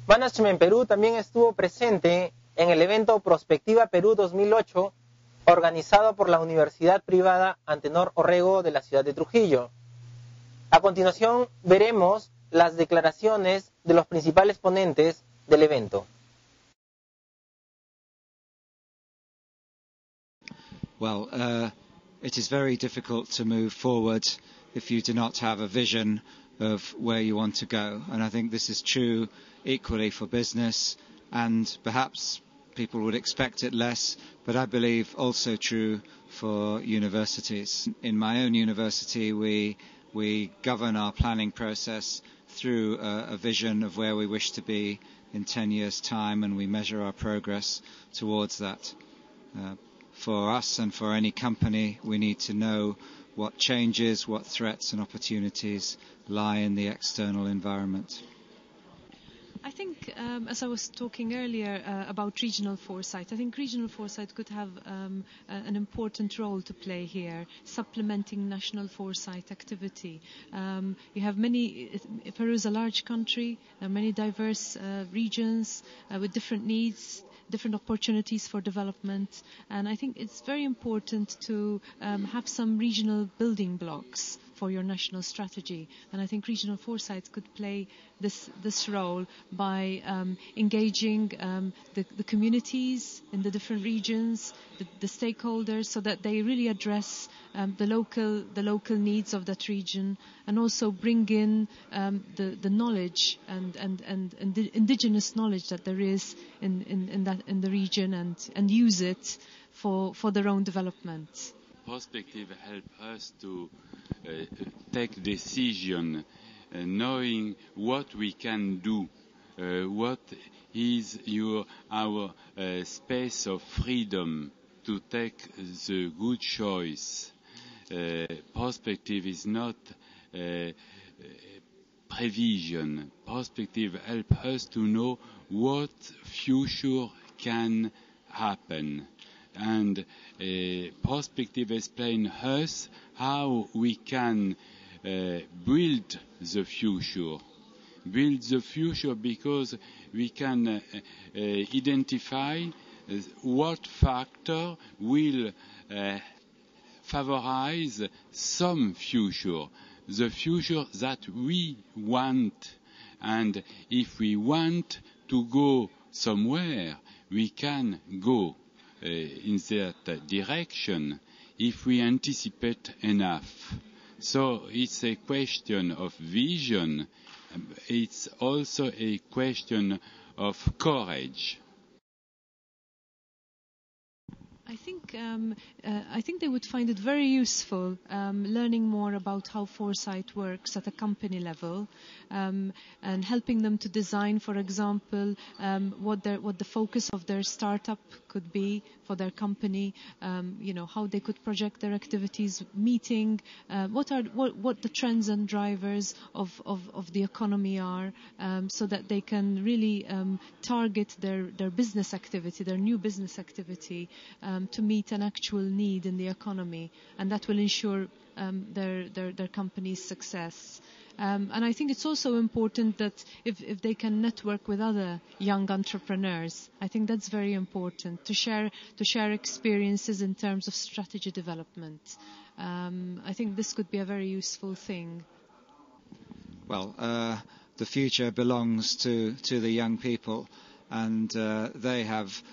Management Perú también estuvo presente en el evento Prospectiva Perú 2008, organizado por la Universidad Privada Antenor Orrego de la ciudad de Trujillo. A continuación veremos las declaraciones de los principales ponentes del evento. Well, it is very difficult to move forward if you do not have a vision of where you want to go. And I think this is true equally for business, and perhaps people would expect it less, but I believe also true for universities. In my own university, we govern our planning process through a vision of where we wish to be in 10 years' time, and we measure our progress towards that. For us and for any company, we need to know what changes, what threats and opportunities lie in the external environment. I think, as I was talking earlier about regional foresight, I think regional foresight could have an important role to play here, supplementing national foresight activity. You have Peru is a large country, many diverse regions with different needs, different opportunities for development, and I think it's very important to have some regional building blocks for your national strategy, and I think regional foresight could play this role by engaging the communities in the different regions, the stakeholders, so that they really address the local needs of that region, and also bring in the knowledge and the indigenous knowledge that there is in the region, and use it for their own development. Perspective help us to take decision, knowing what we can do, what is our space of freedom to take the good choice. Perspective is not prevision. Perspective help us to know what future can happen. And perspective explain us how we can build the future. Build the future because we can identify what factor will favorize some future, the future that we want. And if we want to go somewhere, we can go in that direction if we anticipate enough. So it's a question of vision. It's also a question of courage. I think they would find it very useful learning more about how foresight works at a company level, and helping them to design, for example, what the focus of their startup could be for their company, how they could project their activities, meeting what the trends and drivers of the economy are, so that they can really target their business activity, their new business activity, to meet an actual need in the economy, and that will ensure their company's success. And I think it's also important that if they can network with other young entrepreneurs, I think that's very important, to share experiences in terms of strategy development. I think this could be a very useful thing. Well, the future belongs to the young people, and they have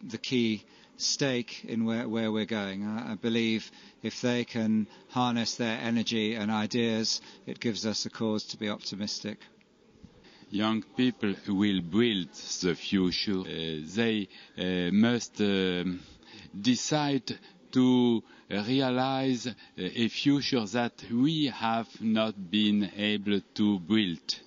the key stake in where we're going. I believe if they can harness their energy and ideas, it gives us a cause to be optimistic. Young people will build the future. They must decide to realize a future that we have not been able to build.